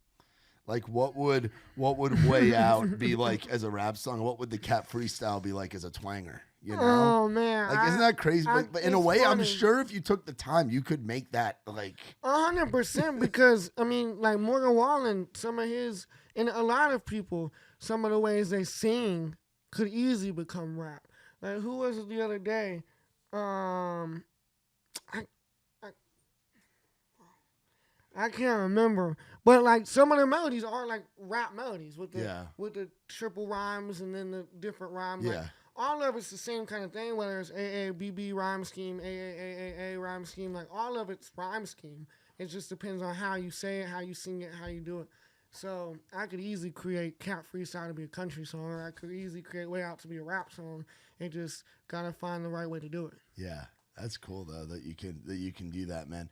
Like, what would Way Out be like as a rap song? What would the Cat Freestyle be like as a twanger? You know? Oh, man. Like, isn't that crazy? But in a way, funny. I'm sure if you took the time, you could make that, like... 100%, because, I mean, like, Morgan Wallen, some of his... And a lot of people, some of the ways they sing could easily become rap. Like, who was it the other day? I can't remember, but like some of the melodies are like rap melodies with the triple rhymes and then the different rhymes. Yeah. Like, all of it's the same kind of thing, whether it's AABB rhyme scheme, AAAAA rhyme scheme, like all of it's rhyme scheme. It just depends on how you say it, how you sing it, how you do it. So I could easily create Cat Freestyle to be a country song, or I could easily create Way Out to be a rap song. It just gotta find the right way to do it. Yeah. That's cool though that you can do that, man.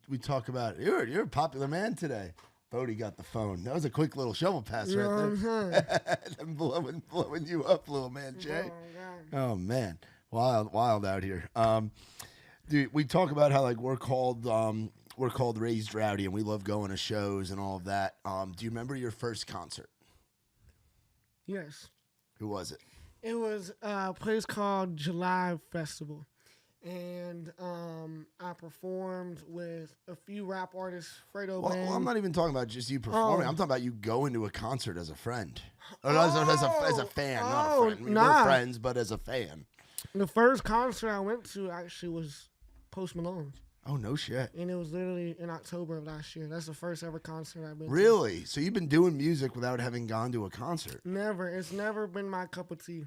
We talk about you're a popular man today. Bodie got the phone. That was a quick little shovel pass right there. I'm blowing you up, Lil Man J. Oh man, wild out here. Dude, we talk about how like we're called we're called Raised Rowdy, and we love going to shows and all of that. Do you remember your first concert? Yes. Who was it? It was a place called July Festival. And I performed with a few rap artists, Fredo Band. Well, I'm not even talking about just you performing. I'm talking about you going to a concert as a friend. Or as a fan, not a friend. We're friends, but as a fan. The first concert I went to actually was Post Malone's. Oh, no shit. And it was literally in October of last year. That's the first ever concert I've been to. Really? So you've been doing music without having gone to a concert? Never. It's never been my cup of tea.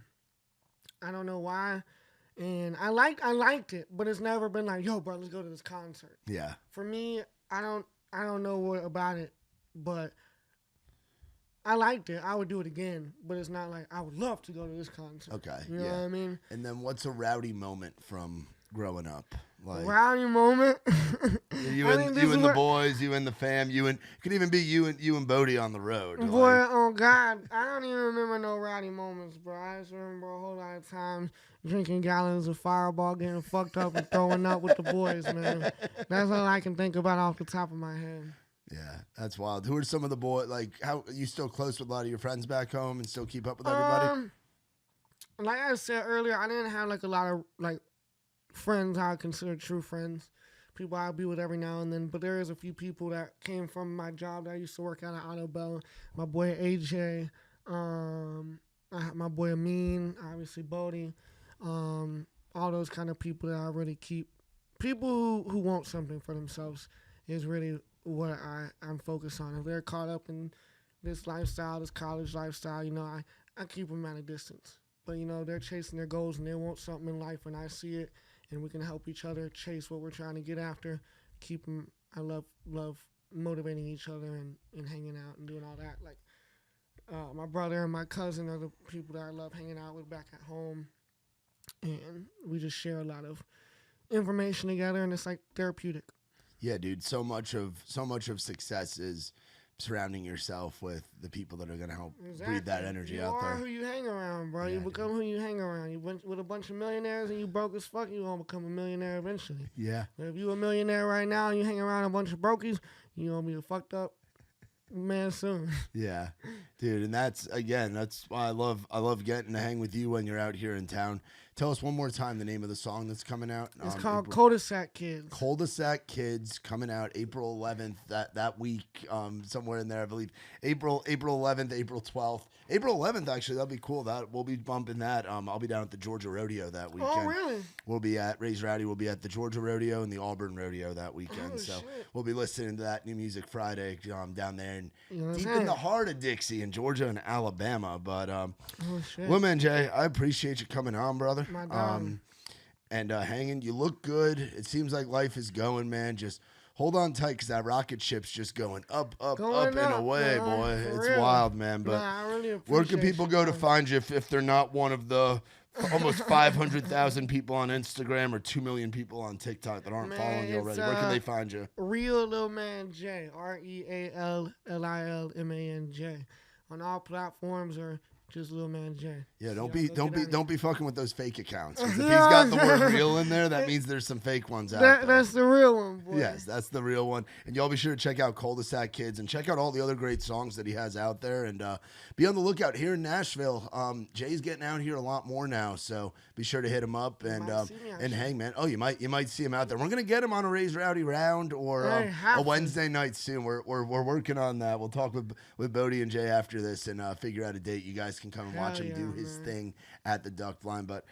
I don't know why. And I liked it, but it's never been like, yo, bro, let's go to this concert. Yeah. For me, I don't know what about it, but I liked it. I would do it again, but it's not like I would love to go to this concert. Okay. You know what I mean? And then what's a rowdy moment from growing up? Like rowdy moment. you and the boys, you and the fam, it could even be you and Bodie on the road. Boy, oh God, I don't even remember no rowdy moments, bro. I just remember a whole lot of times drinking gallons of Fireball, getting fucked up, and throwing up with the boys, man. That's all I can think about off the top of my head. Yeah, that's wild. Who are some of the boys? Like, how are you still close with a lot of your friends back home and still keep up with everybody? Like I said earlier, I didn't have like a lot of like friends I would consider true friends. People I'll be with every now and then. But there is a few people that came from my job that I used to work at Auto Bell. My boy AJ, my boy Amin, obviously Bodie. All those kind of people that I really keep. People who want something for themselves is really what I'm focused on. If they're caught up in this lifestyle, this college lifestyle, I keep them at a distance. But, they're chasing their goals and they want something in life, and I see it, and we can help each other chase what we're trying to get after. Keep them. I love motivating each other and hanging out and doing all that. Like, my brother and my cousin are the people that I love hanging out with back at home, and we just share a lot of information together, and it's like therapeutic. Yeah, dude. So much of success is surrounding yourself with the people that are going to help breathe that energy out there. You are who you hang around, bro. Yeah, you become who you hang around. You went with a bunch of millionaires and you broke as fuck, you gonna become a millionaire eventually. Yeah. But if you a millionaire right now and you hang around a bunch of brokies, you gonna be a fucked up man soon. Yeah, dude. And that's why I love getting to hang with you when you're out here in town. Tell us one more time the name of the song that's coming out. It's called Cul-de-Sac Kids. Cul-de-Sac Kids coming out April 11th. That week, somewhere in there, I believe. April 11th, April 12th. April 11th, actually, that'll be cool. That we'll be bumping that. I'll be down at the Georgia Rodeo that weekend. Oh, really? We'll be at Raised Rowdy. We'll be at the Georgia Rodeo and the Auburn Rodeo that weekend. Oh, so shit. we'll be listening to that New Music Friday down there and deep saying? in the heart of Dixie in Georgia and Alabama. But shit. Lil Man J, I appreciate you coming on, brother. My dog. And hanging. You look good. It seems like life is going, man. Just hold on tight because that rocket ship's just going up and away, man, boy. It's real. wild, man. But I really appreciate where can people go to find you if they're not one of the almost 500,000 people on Instagram or 2 million people on TikTok that aren't following you already? Where can they find you? Real Lil Man J, RealLilManJ, on all platforms or just Lil Man J. Yeah, don't be fucking with those fake accounts. 'Cause if he's got the word real in there, that means there's some fake ones out there. That's the real one, boy. Yes, that's the real one. And y'all be sure to check out Cul-de-Sac Kids and check out all the other great songs that he has out there. And be on the lookout here in Nashville. Jay's getting out here a lot more now, so be sure to hit him up and hang, man. Oh, you might see him out there. We're gonna get him on a Raised Rowdy round or a Wednesday night soon. We're working on that. We'll talk with Bodie and Jay after this and figure out a date. You guys can come and watch him do his thing at the duck blind. But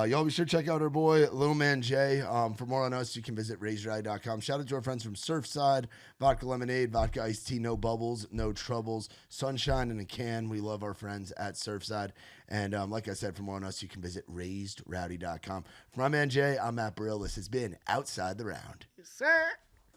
y'all be sure to check out our boy Lil Man J. For more on us, you can visit raisedrowdy.com. Shout out to our friends from Surfside, vodka lemonade, vodka iced tea, no bubbles, no troubles, sunshine in a can. We love our friends at Surfside. And like I said, for more on us, you can visit raisedrowdy.com. For my man Jay, I'm Matt Burrill. This has been Outside the Round. Yes, sir.